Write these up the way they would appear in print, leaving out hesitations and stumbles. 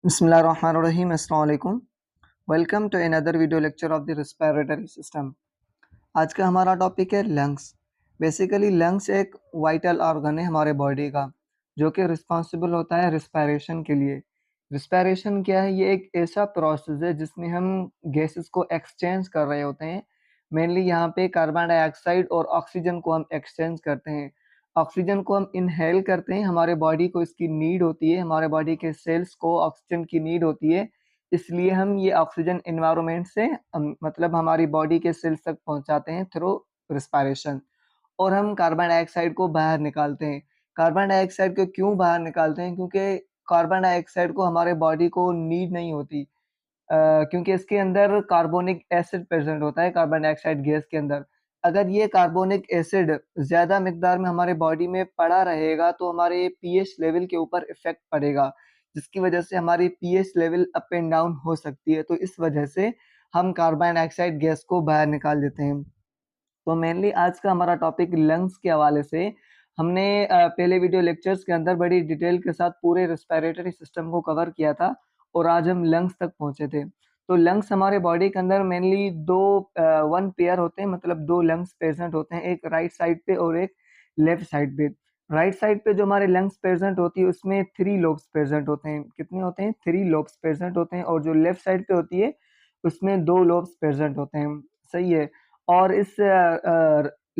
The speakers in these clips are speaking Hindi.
Bismillahirrahmanirrahim. Assalamu alaikum. Welcome to another video lecture of the respiratory system. आज का हमारा टॉपिक है लंग्स। बेसिकली लंग्स एक वाइटल ऑर्गन है हमारे बॉडी का, जो कि रिस्पॉन्सिबल होता है रिस्पायरेशन के लिए। रिस्पायरेशन क्या है? ये एक ऐसा प्रोसेस है जिसमें हम गैसेस को एक्सचेंज कर रहे होते हैं। मेनली यहाँ पे कार्बन डाइऑक्साइड और ऑक्सीजन को हम एक्सचेंज करते हैं। ऑक्सीजन को हम इनहेल करते हैं, हमारे बॉडी को इसकी नीड होती है, हमारे बॉडी के सेल्स को ऑक्सीजन की नीड होती है, इसलिए हम ये ऑक्सीजन एनवायरनमेंट से मतलब हमारी बॉडी के सेल्स तक पहुंचाते हैं थ्रू रिस्पायरेशन। और हम कार्बन डाइऑक्साइड को बाहर निकालते हैं। कार्बन डाइऑक्साइड को क्यों बाहर निकालते हैं? क्योंकि कार्बन डाइऑक्साइड को हमारे बॉडी को नीड नहीं होती, क्योंकि इसके अंदर कार्बोनिक एसिड प्रेजेंट होता है कार्बन डाइऑक्साइड गैस के अंदर। अगर ये कार्बोनिक एसिड ज़्यादा मिकदार में हमारे बॉडी में पड़ा रहेगा तो हमारे पीएच लेवल के ऊपर इफ़ेक्ट पड़ेगा, जिसकी वजह से हमारी pH level up and down हो सकती है। तो इस वजह से हम कार्बन डाइऑक्साइड गैस को बाहर निकाल देते हैं। तो मेनली आज का हमारा टॉपिक लंग्स के हवाले से हमने पहले वीडियो लेक्चर्स के अंदर बड़ी डिटेल के साथ पूरे रेस्पिरेटरी सिस्टम को कवर किया था और आज हम लंग्स तक पहुंचे थे। तो लंग्स हमारे बॉडी के अंदर मेनली दो वन पेयर होते हैं, मतलब दो लंग्स प्रेजेंट होते हैं, एक राइट साइड पे और एक लेफ्ट साइड पे। राइट साइड पे जो हमारे लंग्स प्रेजेंट होती है उसमें 3 लोब्स प्रेजेंट होते हैं। कितने होते हैं? 3 लोब्स प्रेजेंट होते हैं। और जो लेफ्ट साइड पे होती है उसमें 2 लोब्स प्रेजेंट होते हैं। सही है। और इस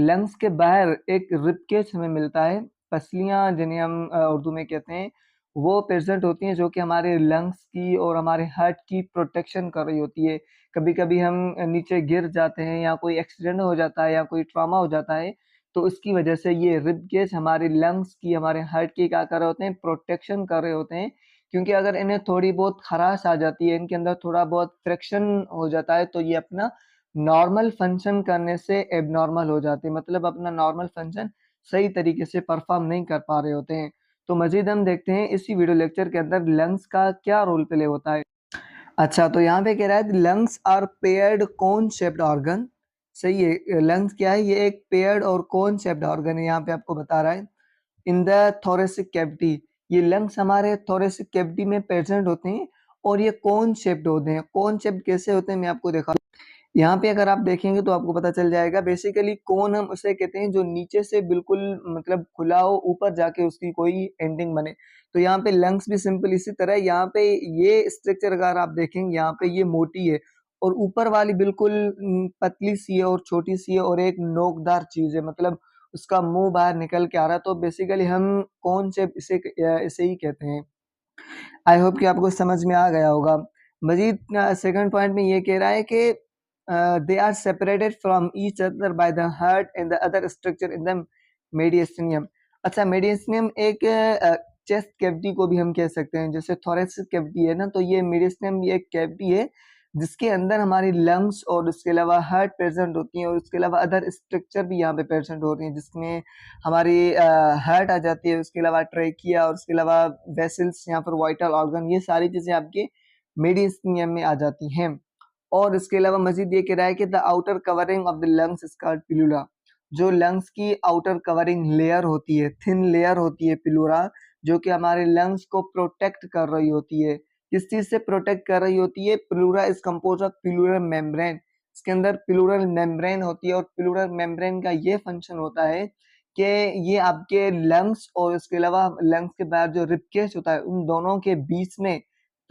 लंग्स के बाहर एक रिब केज हमें मिलता है, पसलियाँ जिन्हें हम उर्दू में कहते हैं, वो प्रेजेंट होती हैं, जो कि हमारे लंग्स की और हमारे हार्ट की प्रोटेक्शन कर रही होती है। कभी-कभी हम नीचे गिर जाते हैं या कोई एक्सीडेंट हो जाता है या कोई ट्रॉमा हो जाता है, तो उसकी वजह से ये रिब केज हमारे लंग्स की, हमारे हार्ट की क्या कर रहे होते हैं? प्रोटेक्शन कर रहे होते हैं। क्योंकि अगर इन्हें थोड़ी बहुत खराश आ जाती है, इनके अंदर थोड़ा बहुत फ्रिक्शन हो जाता है, तो ये अपना नॉर्मल फंक्शन करने से एबनॉर्मल हो जाते हैं, मतलब अपना नॉर्मल फंक्शन सही तरीके से परफॉर्म नहीं कर पा रहे होते हैं। तो मज़ीद हम देखते हैं इसी वीडियो लेक्चर के अंदर लंग्स का क्या रोल प्ले होता है। अच्छा, तो यहाँ पे कह रहा है lungs are paired cone shaped organ. सही है। लंग्स क्या है? ये एक पेयर्ड और कोन शेप्ड ऑर्गन है, यहाँ पे आपको बता रहा है। इन द थोरेसिक कैविटी, ये लंग्स हमारे थोरेसिक कैविटी में प्रेजेंट होते हैं और ये कोन शेप्ड होते हैं। कोन शेप्ड कैसे होते हैं मैं आपको दिखा। यहाँ पे अगर आप देखेंगे तो आपको पता चल जाएगा। बेसिकली कोन हम उसे कहते हैं जो नीचे से बिल्कुल मतलब खुला हो, ऊपर जाके उसकी कोई एंडिंग बने। तो यहाँ पे लंग्स भी सिंपल इसी तरह है। यहाँ पे ये स्ट्रक्चर अगर आप देखेंगे, यहाँ पे ये मोटी है और ऊपर वाली बिल्कुल पतली सी है और छोटी सी है और एक नोकदार चीज है, मतलब उसका मुंह बाहर निकल के आ रहा है। तो बेसिकली हम कौन से इसे ही कहते हैं। आई होप कि आपको समझ में आ गया होगा। मजीद सेकंड पॉइंट में ये कह रहा है कि they are separated from each other by the heart and the other structure in the mediastinum। अच्छा, mediastinum एक चेस्ट कैविटी को भी हम कह सकते हैं, जैसे थोरेसिक कैविटी है ना, तो ये mediastinum भी एक कैविटी है जिसके अंदर हमारी लंग्स और उसके अलावा हार्ट प्रेजेंट होती हैं और उसके अलावा अदर स्ट्रक्चर भी यहाँ पे प्रेजेंट हो रही हैं, जिसमें हमारी हार्ट आ जाती है, उसके अलावा ट्रेकिया और उसके अलावा वेसल्स या फिर वाइटल ऑर्गन, ये सारी चीज़ें आपके मेडिस्टिनियम में आ जाती हैं। और इसके अलावा मजीद ये कह रहा है कि the outer covering of the lungs is called pleura. जो लंग्स की आउटर कवरिंग लेयर होती है, थिन लेयर होती है पिलुरा, जो कि हमारे लंग्स को प्रोटेक्ट कर रही होती है। किस चीज से प्रोटेक्ट कर रही होती है? पिलुरा इज कंपोज ऑफ पिलुरल मेम्ब्रेन। इसके अंदर पिलुरल मेम्ब्रेन होती है और पिलुरल मेम्ब्रेन का ये फंक्शन होता है कि ये आपके लंग्स और इसके अलावा लंग्स के बाहर जो रिबकेज होता है उन दोनों के बीच में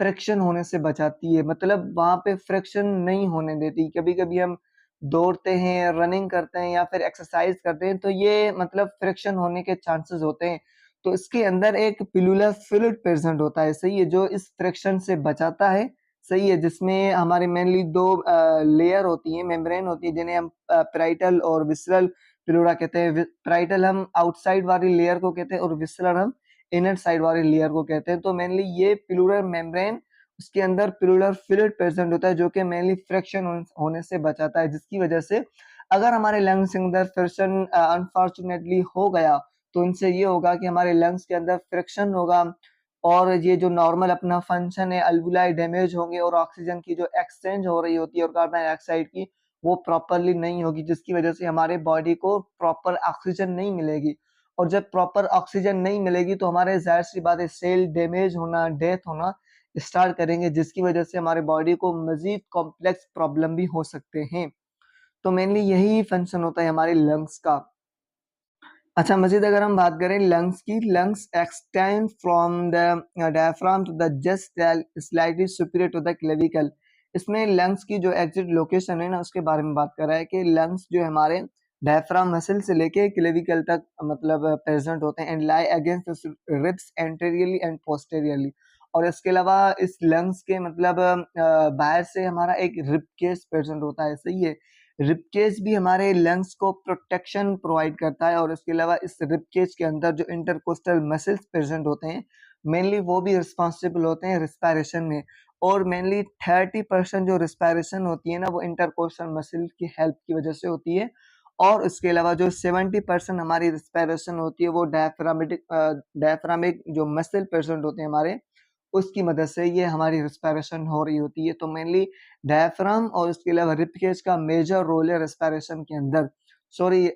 फ्रिक्शन होने से बचाती है, मतलब वहाँ पे फ्रिक्शन नहीं होने देती। कभी-कभी हम दौड़ते हैं, रनिंग करते हैं या फिर एक्सरसाइज करते हैं तो ये मतलब फ्रिक्शन होने के चांसेस होते हैं। तो इसके अंदर एक पिलुलर फ्लूइड प्रेजेंट होता है, सही है, जो इस फ्रिक्शन से बचाता है। सही है, जिसमें हमारी मेनली दो लेयर होती है, मेम्ब्रेन होती है, जिन्हें हम पैराइटल और विसरल पिलुरा कहते हैं। पैराइटल हम आउटसाइड वाली लेयर को कहते हैं और विसरल हम इनर साइड वाली लेयर को कहते हैं। तो मेनली ये पिलुलर मेम्ब्रेन, उसके अंदर पिलुलर फ्लूइड प्रेजेंट होता है जो कि मेनली फ्रिक्शन होने से बचाता है, जिसकी वजह से अगर हमारे लंग्स के अंदर फ्रिक्शन अनफॉर्चुनेटली हो गया तो इनसे ये होगा कि हमारे लंग्स के अंदर फ्रिक्शन होगा और ये जो नॉर्मल अपना फंक्शन है अल्वुलाई डैमेज होंगे और ऑक्सीजन की जो एक्सचेंज हो रही होती है और कार्बन डाइऑक्साइड की वो प्रॉपरली नहीं होगी, जिसकी वजह से हमारे बॉडी को प्रॉपर ऑक्सीजन नहीं मिलेगी। और जब प्रॉपर ऑक्सीजन नहीं मिलेगी तो हमारे ज़ाहिर सी बात है सेल डैमेज होना, डेथ होना स्टार्ट करेंगे, जिसकी वजह से हमारे बॉडी को मज़ीद कॉम्प्लेक्स प्रॉब्लम भी हो सकते हैं। तो मेनली यही फंक्शन होता है हमारे लंग्स का। अच्छा, मज़ीद अगर हम बात करें लंग्स की, lungs extend from the diaphragm to the just slightly superior to the clavicle. इसमें लंग्स की जो एग्जिट लोकेशन है ना, उसके बारे में बात कर रहा है कि लंग्स जो है हमारे डायफ्राम मसल से लेके क्लेविकल तक मतलब प्रेजेंट होते हैं and lie against ribs anteriorly and posteriorly. और इसके अलावा इस लंग्स के मतलब बाहर से हमारा एक रिब केस प्रेजेंट होता है, सही है। रिब केज भी हमारे लंग्स को प्रोटेक्शन प्रोवाइड करता है और इसके अलावा इस रिब केज के अंदर जो इंटरकोस्टल मसल्स प्रेजेंट होते हैं, मेनली वो भी रिस्पॉन्सिबल होते हैं रिस्पायरेशन में। और मेनली 30% जो रिस्पायरेशन होती है ना, वो इंटरकोस्टल मसल की हेल्प की वजह से होती है। और इसके अलावा जो 70% हमारी रिस्पायरेशन होती है, वो डायफ्रामिक जो मसल प्रेजेंट होते हैं हमारे, उसकी मदद से ये हमारी रिस्पायरेशन हो रही होती है। तो मेनली डायफ्राम और उसके अलावा रिब केज का मेजर रोल है रिस्पायरेशन के अंदर। सॉरी,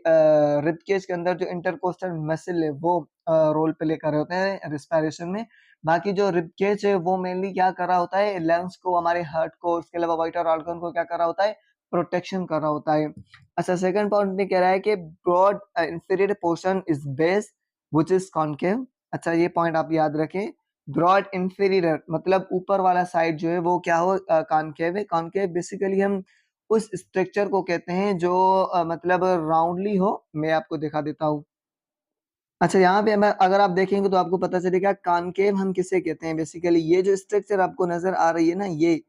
रिब केज के अंदर जो इंटरकोस्टल मसल है वो रोल प्ले कर रहे होते हैं रिस्पायरेशन में। बाकी जो रिब केज है वो मेनली क्या कर रहा होता है, लंग्स को, हमारे हार्ट को, उसके अलावा वाइटल ऑर्गन को क्या कर रहा होता है, प्रोटेक्शन कर रहा होता है। अच्छा, सेकंड पॉइंट में कह रहा है कि broad inferior portion is base which is concave. अच्छा, ये पॉइंट आप याद रखें। ब्रॉड इंफीरियर मतलब ऊपर वाला साइड जो है वो क्या हो, कॉन्केव है। कॉन्केव बेसिकली हम उस स्ट्रक्चर को कहते हैं जो मतलब राउंडली हो। मैं आपको दिखा देता हूँ। अच्छा, यहाँ पे अगर आप देखेंगे तो आपको पता चलेगा कॉनकेव हम किसे कहते हैं। बेसिकली ये जो स्ट्रक्चर आपको नजर आ रही है ना, ये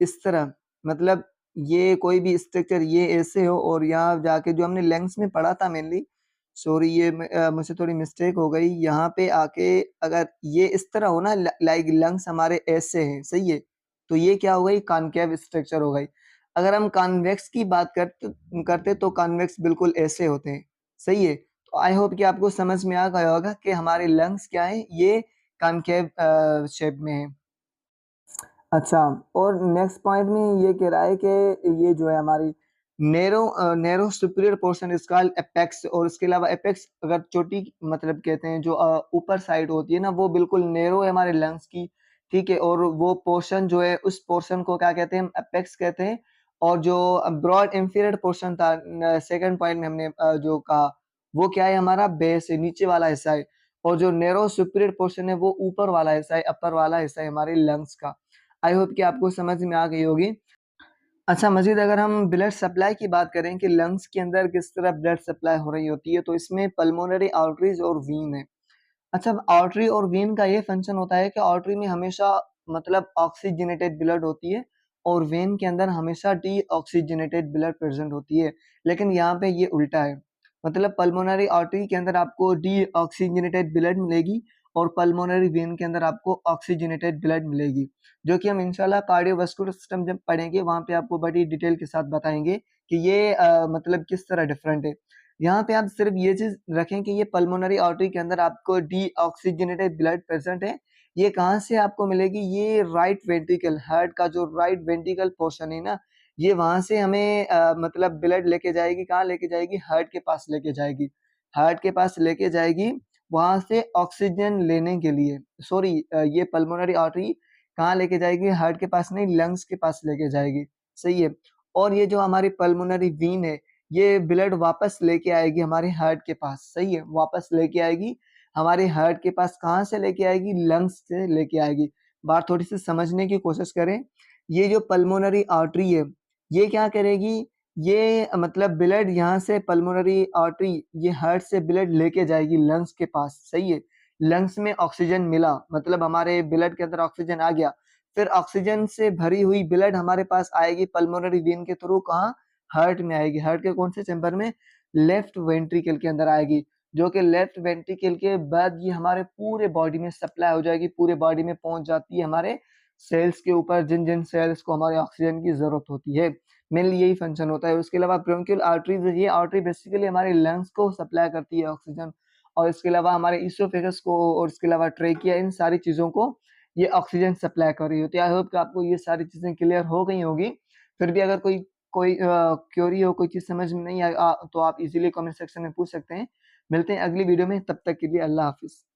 इस तरह, मतलब ये कोई भी स्ट्रक्चर ये ऐसे हो और यहाँ जाके जो हमने लेंस में पढ़ा था मेनली, सॉरी ये मुझसे थोड़ी मिस्टेक हो गई, यहाँ पे आके अगर ये इस तरह हो ना, लाइक लंग्स हमारे ऐसे हैं, सही है, तो ये क्या हो गई, कॉनकेव स्ट्रक्चर हो गई। अगर हम कॉन्वेक्स की बात करते तो कॉन्वेक्स बिल्कुल ऐसे होते हैं, सही है। तो आई होप कि आपको समझ में आ गया होगा कि हमारे लंग्स क्या है, ये कॉनकेव शेप में है। अच्छा, और नेक्स्ट पॉइंट में ये कह रहा है कि ये जो है हमारी narrow superior portion is called apex. और इसके अलावा एपेक्स अगर चोटी मतलब कहते हैं, जो ऊपर साइड होती है ना, वो बिल्कुल नैरो है हमारे लंग्स की, ठीक है। और वो पोर्शन जो है, उस पोर्शन को क्या कहते हैं, हम एपेक्स कहते हैं। और जो ब्रॉड इंफीरियर पोर्शन था सेकंड पॉइंट में हमने जो कहा, वो क्या है, हमारा बेस है, नीचे वाला हिस्सा है। और जो नैरो सुपीरियर पोर्शन है वो ऊपर वाला हिस्सा है, अपर वाला हिस्सा है हमारे लंग्स का। आई होप कि आपको समझ में आ गई होगी। अच्छा, मज़ीद अगर हम ब्लड सप्लाई की बात करें कि लंग्स के अंदर किस तरह ब्लड सप्लाई हो रही होती है, तो इसमें पल्मोनरी आर्टरीज और वीन है। अच्छा, आर्टरी और वेन का ये फंक्शन होता है कि आर्टरी में हमेशा मतलब ऑक्सीजनेटेड ब्लड होती है और वेन के अंदर हमेशा डीऑक्सीजनेटेड ब्लड प्रेजेंट होती है। लेकिन यहाँ पे ये उल्टा है, मतलब पल्मोनरी आर्टरी के अंदर आपको डीऑक्सीजनेटेड ब्लड मिलेगी और पल्मोनरी वेन के अंदर आपको ऑक्सीजनेटेड ब्लड मिलेगी, जो कि हम इंशाल्लाह कार्डियोवास्कुलर सिस्टम जब पढ़ेंगे वहाँ पे आपको बड़ी डिटेल के साथ बताएंगे कि ये मतलब किस तरह डिफरेंट है। यहाँ पे आप सिर्फ ये चीज रखें कि ये पल्मोनरी आर्टरी के अंदर आपको डीऑक्सीजनेटेड ब्लड प्रेजेंट है। ये कहाँ से आपको मिलेगी, ये राइट वेंट्रिकल, हार्ट का जो राइट वेंट्रिकल पोर्शन है ना, ये वहां से हमें मतलब ब्लड लेके जाएगी, कहाँ लेके जाएगी, हार्ट के पास लेके जाएगी। हार्ट के पास लेके जाएगी वहां से ऑक्सीजन लेने के लिए। सॉरी, ये पल्मोनरी आर्टरी कहाँ लेके जाएगी, हार्ट के पास नहीं, लंग्स के पास लेके जाएगी, सही है। और ये जो हमारी पल्मोनरी वीन है, ये ब्लड वापस लेके आएगी हमारे हार्ट के पास, सही है, वापस लेके आएगी हमारे हार्ट के पास। कहाँ से लेके आएगी, लंग्स से लेके आएगी। बात थोड़ी सी समझने की कोशिश करें। ये जो पल्मोनरी आर्टरी है, ये क्या करेगी, ये मतलब ब्लड यहाँ से पल्मोनरी आर्टरी ये हार्ट से ब्लड लेके जाएगी लंग्स के पास, सही है। लंग्स में ऑक्सीजन मिला, मतलब हमारे ब्लड के अंदर ऑक्सीजन आ गया, फिर ऑक्सीजन से भरी हुई ब्लड हमारे पास आएगी पल्मोनरी वेन के थ्रू, कहाँ, हार्ट में आएगी। हार्ट के कौन से चैम्बर में, लेफ्ट वेंट्रिकल के अंदर आएगी, जो कि लेफ्ट वेंट्रिकल के बाद ये हमारे पूरे बॉडी में सप्लाई हो जाएगी, पूरे बॉडी में पहुंच जाती है हमारे सेल्स के ऊपर, जिन जिन सेल्स को हमारे ऑक्सीजन की जरूरत होती है। मेनली यही फंक्शन होता है। उसके अलावा ब्रोंकियल आर्टरीज, ये आर्टरी बेसिकली हमारे लंग्स को सप्लाई करती है ऑक्सीजन। और इसके अलावा हमारे इसोफेगस को और इसके अलावा ट्रेकिया, इन सारी चीजों को ये ऑक्सीजन सप्लाई कर रही होती है। आई होप कि आपको ये सारी चीजें क्लियर हो गई होगी। फिर भी अगर कोई कोई क्वेरी हो, कोई चीज़ समझ में नहीं आई तो आप इज़िली कमेंट सेक्शन में पूछ सकते हैं। मिलते हैं अगली वीडियो में, तब तक के लिए अल्लाह हाफ़िज़।